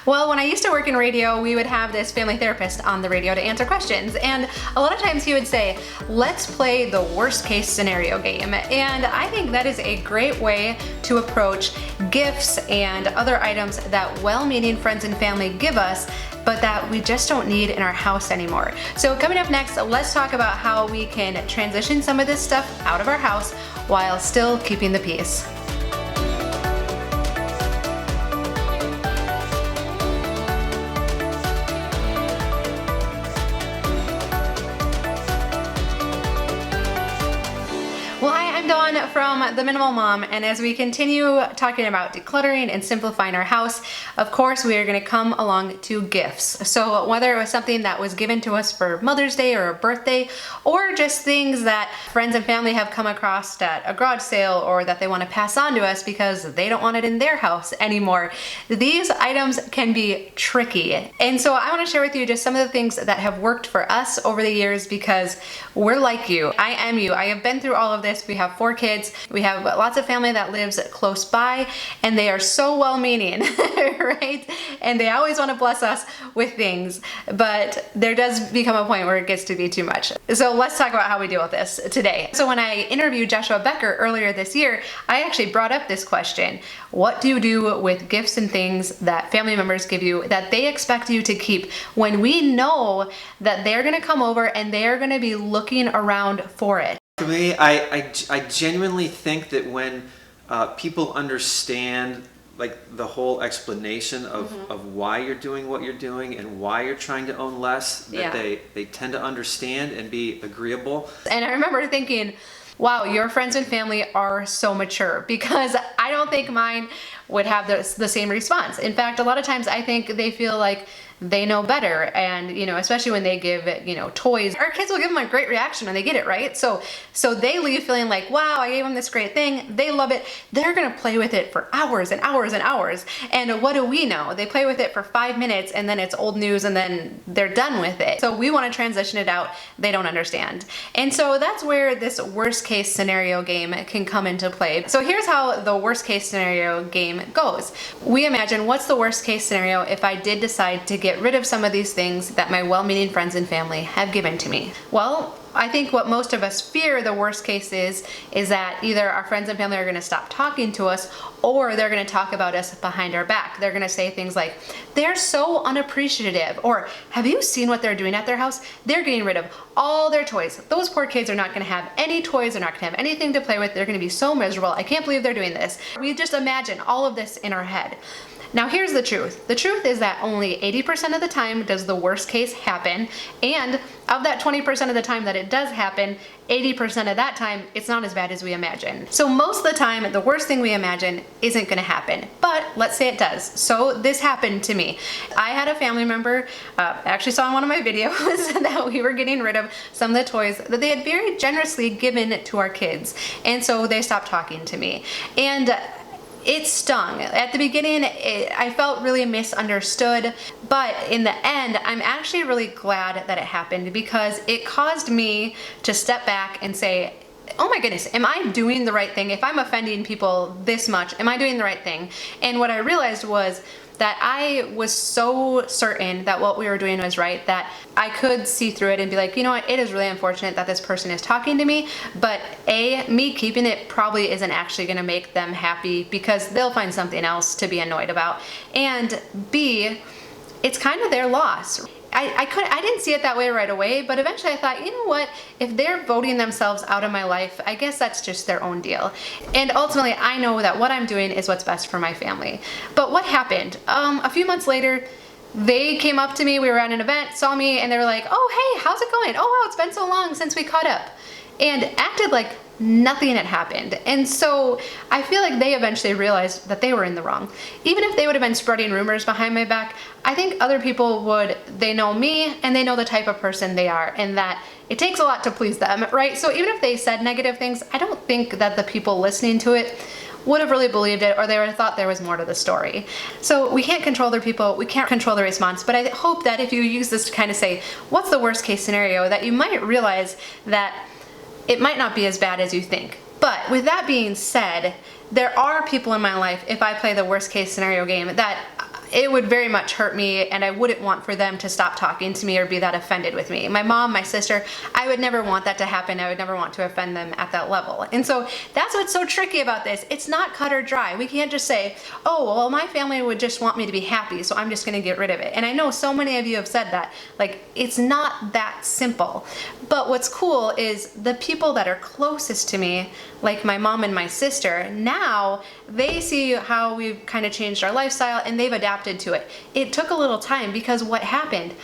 Well, when I used to work in radio, we would have this family therapist on the radio to answer questions. And a lot of times he would say, let's play the worst case scenario game. And I think that is a great way to approach gifts and other items that well-meaning friends and family give us, but that we just don't need in our house anymore. So coming up next, let's talk about how we can transition some of this stuff out of our house while still keeping the peace. From The Minimal Mom, and as we continue talking about decluttering and simplifying our house, of course we are going to come along to gifts. So whether it was something that was given to us for Mother's Day or a birthday, or just things that friends and family have come across at a garage sale or that they want to pass on to us because they don't want it in their house anymore, these items can be tricky. And so I want to share with you just some of the things that have worked for us over the years, because we're like you. I am you. I have been through all of this. We have 4 kids. We have lots of family that lives close by, and they are so well-meaning, right? And they always want to bless us with things, but there does become a point where it gets to be too much. So let's talk about how we deal with this today. So when I interviewed Joshua Becker earlier this year, I actually brought up this question: what do you do with gifts and things that family members give you that they expect you to keep when we know that they're going to come over and they're going to be looking around for it? For me, I genuinely think that when people understand like the whole explanation of why you're doing what you're doing and why you're trying to own less, that they tend to understand and be agreeable. And I remember thinking, wow, your friends and family are so mature, because I don't think mine would have the same response. In fact, a lot of times I think they feel like they know better, and especially when they give toys, our kids will give them a great reaction when they get it, right? So they leave feeling like, wow, I gave them this great thing, they love it, they're gonna play with it for hours and hours and hours. And what do we know? They play with it for 5 minutes and then it's old news and then they're done with it. So we want to transition it out. They don't understand. And so that's where this worst case scenario game can come into play. So here's how the worst case scenario game goes. We imagine, what's the worst case scenario if I did decide to get rid of some of these things that my well-meaning friends and family have given to me? Well, I think what most of us fear the worst case is that either our friends and family are going to stop talking to us, or they're going to talk about us behind our back. They're going to say things like, they're so unappreciative, or have you seen what they're doing at their house? They're getting rid of all their toys. Those poor kids are not going to have any toys. They're not going to have anything to play with. They're going to be so miserable. I can't believe they're doing this. We just imagine all of this in our head. Now here's the truth. The truth is that only 80% of the time does the worst case happen, and of that 20% of the time that it does happen, 80% of that time, it's not as bad as we imagine. So most of the time, the worst thing we imagine isn't gonna happen, but let's say it does. So this happened to me. I had a family member, actually saw in one of my videos that we were getting rid of some of the toys that they had very generously given to our kids. And so they stopped talking to me. And it stung. At the beginning, I felt really misunderstood, but in the end, I'm actually really glad that it happened, because it caused me to step back and say, oh my goodness, am I doing the right thing? If I'm offending people this much, am I doing the right thing? And what I realized was that I was so certain that what we were doing was right, that I could see through it and be like, you know what, it is really unfortunate that this person is talking to me, but A, me keeping it probably isn't actually gonna make them happy, because they'll find something else to be annoyed about, and B, it's kind of their loss. I didn't see it that way right away, but eventually I thought, you know what, if they're voting themselves out of my life, I guess that's just their own deal. And ultimately, I know that what I'm doing is what's best for my family. But what happened? A few months later, they came up to me, we were at an event, saw me, and they were like, oh, hey, how's it going? Oh, wow, it's been so long since we caught up. And acted like nothing had happened. And so I feel like they eventually realized that they were in the wrong. Even if they would have been spreading rumors behind my back, I think other people would, they know me and they know the type of person they are, and that it takes a lot to please them, right? So even if they said negative things, I don't think that the people listening to it would have really believed it, or they would have thought there was more to the story. So we can't control other people, we can't control the response, but I hope that if you use this to kind of say, what's the worst case scenario, that you might realize that it might not be as bad as you think. But with that being said, there are people in my life, if I play the worst case scenario game, that it would very much hurt me, and I wouldn't want for them to stop talking to me or be that offended with me. My mom, my sister, I would never want that to happen. I would never want to offend them at that level. And so that's what's so tricky about this. It's not cut or dry. We can't just say, oh, well, my family would just want me to be happy, so I'm just gonna get rid of it. And I know so many of you have said that. Like, it's not that simple. But what's cool is the people that are closest to me, like my mom and my sister, now they see how we've kind of changed our lifestyle and they've adapted to it. It took a little time because what happened?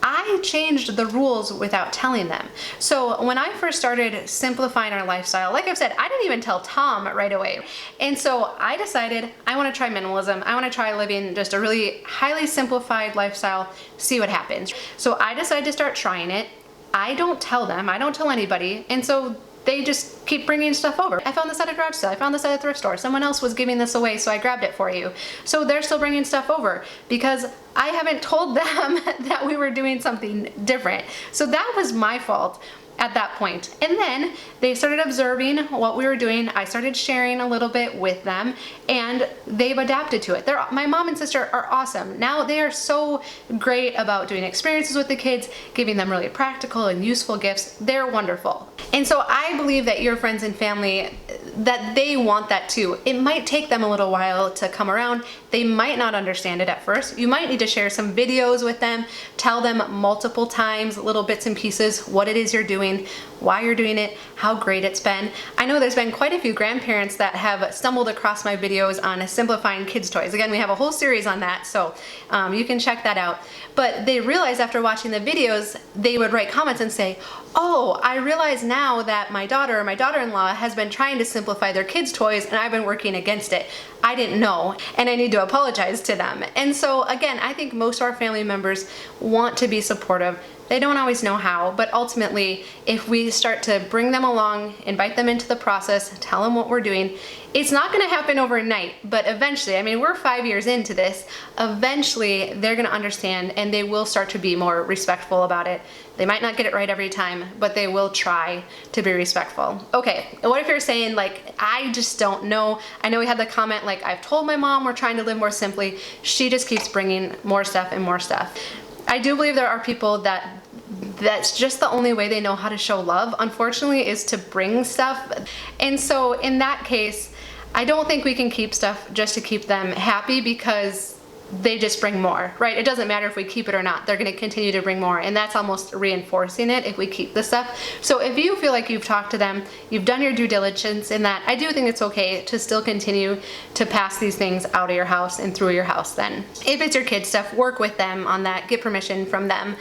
I changed the rules without telling them. So when I first started simplifying our lifestyle, like I've said, I didn't even tell Tom right away. And so I decided I want to try minimalism. I want to try living just a really highly simplified lifestyle, see what happens. So I decided to start trying it. I don't tell them, I don't tell anybody. And so they just keep bringing stuff over. I found this at a garage sale, I found this at a thrift store, someone else was giving this away, so I grabbed it for you. So they're still bringing stuff over because I haven't told them that we were doing something different. So that was my fault at that point. And then they started observing what we were doing. I started sharing a little bit with them and they've adapted to it. My mom and sister are awesome. Now they are so great about doing experiences with the kids, giving them really practical and useful gifts. They're wonderful. And so I believe that your friends and family, that they want that too. It might take them a little while to come around. They might not understand it at first. You might need to share some videos with them, tell them multiple times, little bits and pieces, what it is you're doing, why you're doing it, how great it's been. I know there's been quite a few grandparents that have stumbled across my videos on simplifying kids' toys. Again, we have a whole series on that, so you can check that out. But they realized after watching the videos, they would write comments and say, oh, I realize now that my daughter or my daughter-in-law has been trying to simplify their kids' toys and I've been working against it. I didn't know, and I need to apologize to them. And so again, I think most of our family members want to be supportive. They don't always know how, but ultimately, if we start to bring them along, invite them into the process, tell them what we're doing, it's not gonna happen overnight, but eventually, I mean, we're 5 years into this, eventually they're gonna understand and they will start to be more respectful about it. They might not get it right every time, but they will try to be respectful. Okay, what if you're saying like, I just don't know. I know we had the comment like, I've told my mom we're trying to live more simply. She just keeps bringing more stuff and more stuff. I do believe there are people that's just the only way they know how to show love, unfortunately, is to bring stuff. And so in that case, I don't think we can keep stuff just to keep them happy because they just bring more, right? It doesn't matter if we keep it or not. They're going to continue to bring more, and that's almost reinforcing it if we keep the stuff. So if you feel like you've talked to them, you've done your due diligence in that, I do think it's okay to still continue to pass these things out of your house and through your house then. If it's your kids' stuff, work with them on that, get permission from them.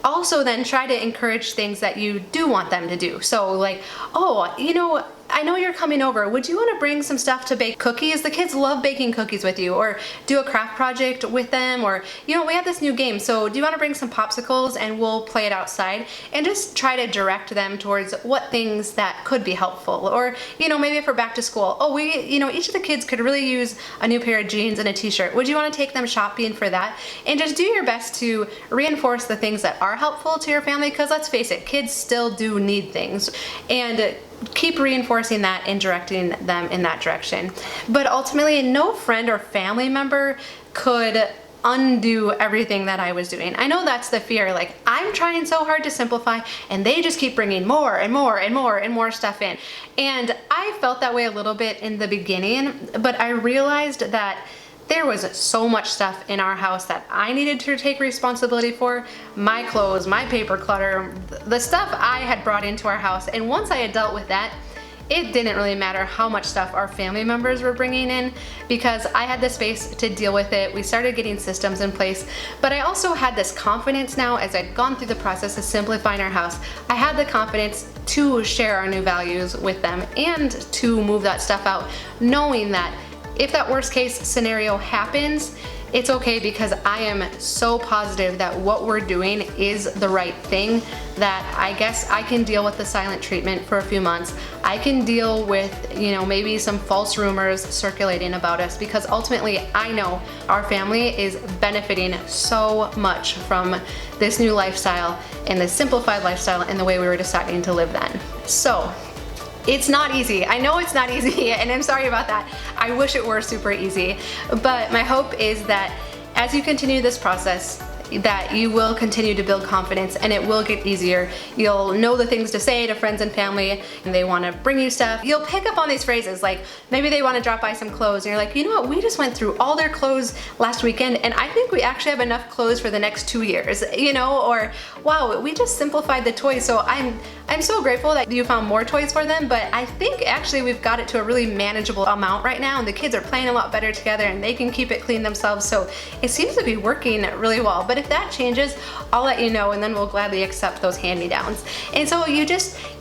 Also then try to encourage things that you do want them to do. So like, oh, you know, I know you're coming over. Would you want to bring some stuff to bake cookies? The kids love baking cookies with you, or do a craft project with them, or, you know, we have this new game, so do you want to bring some popsicles and we'll play it outside? And just try to direct them towards what things that could be helpful. Or, you know, maybe if we're back to school, oh, you know, each of the kids could really use a new pair of jeans and a t-shirt. Would you want to take them shopping for that? And just do your best to reinforce the things that are helpful to your family, because let's face it, kids still do need things. And keep reinforcing that and directing them in that direction. But ultimately, no friend or family member could undo everything that I was doing. I know that's the fear, like I'm trying so hard to simplify and they just keep bringing more and more and more and more stuff in. And I felt that way a little bit in the beginning, but I realized that there was so much stuff in our house that I needed to take responsibility for. My clothes, my paper clutter, the stuff I had brought into our house. And once I had dealt with that, it didn't really matter how much stuff our family members were bringing in, because I had the space to deal with it. We started getting systems in place, but I also had this confidence now as I'd gone through the process of simplifying our house. I had the confidence to share our new values with them and to move that stuff out, knowing that if that worst case scenario happens, it's okay, because I am so positive that what we're doing is the right thing, that I guess I can deal with the silent treatment for a few months. I can deal with, you know, maybe some false rumors circulating about us, because ultimately I know our family is benefiting so much from this new lifestyle and this simplified lifestyle and the way we were deciding to live then. So it's not easy. I know it's not easy, and I'm sorry about that. I wish it were super easy, but my hope is that as you continue this process, that you will continue to build confidence and it will get easier. You'll know the things to say to friends and family and they want to bring you stuff. You'll pick up on these phrases, like maybe they want to drop by some clothes and you're like, you know what, we just went through all their clothes last weekend and I think we actually have enough clothes for the next 2 years, you know, or wow, we just simplified the toys. So I'm so grateful that you found more toys for them, but I think actually we've got it to a really manageable amount right now and the kids are playing a lot better together and they can keep it clean themselves. So it seems to be working really well. But if that changes, I'll let you know and then we'll gladly accept those hand-me-downs. And so you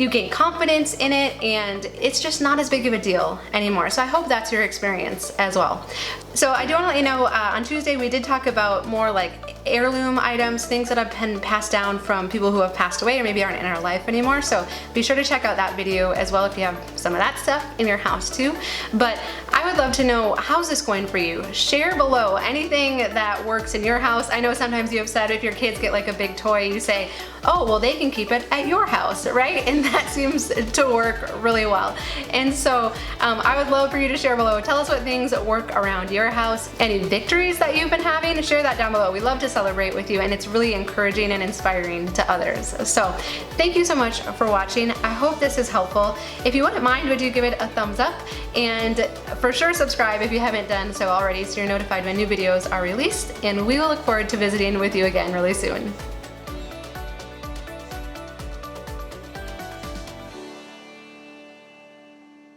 gain confidence in it and it's just not as big of a deal anymore. So I hope that's your experience as well. So I do want to let you know, on Tuesday we did talk about more like heirloom items, things that have been passed down from people who have passed away or maybe aren't in our life anymore. So be sure to check out that video as well if you have some of that stuff in your house too. But I would love to know, how's this going for you? Share below anything that works in your house. I know sometimes you have said if your kids get like a big toy, you say, oh, well they can keep it at your house, right? And that seems to work really well. And so I would love for you to share below. Tell us what things work around your house. Any victories that you've been having, share that down below. We love to celebrate with you and it's really encouraging and inspiring to others. So thank you so much for watching. I hope this is helpful. If you wouldn't mind, would you give it a thumbs up? And for sure subscribe if you haven't done so already so you're notified when new videos are released, and we will look forward to visiting with you again really soon.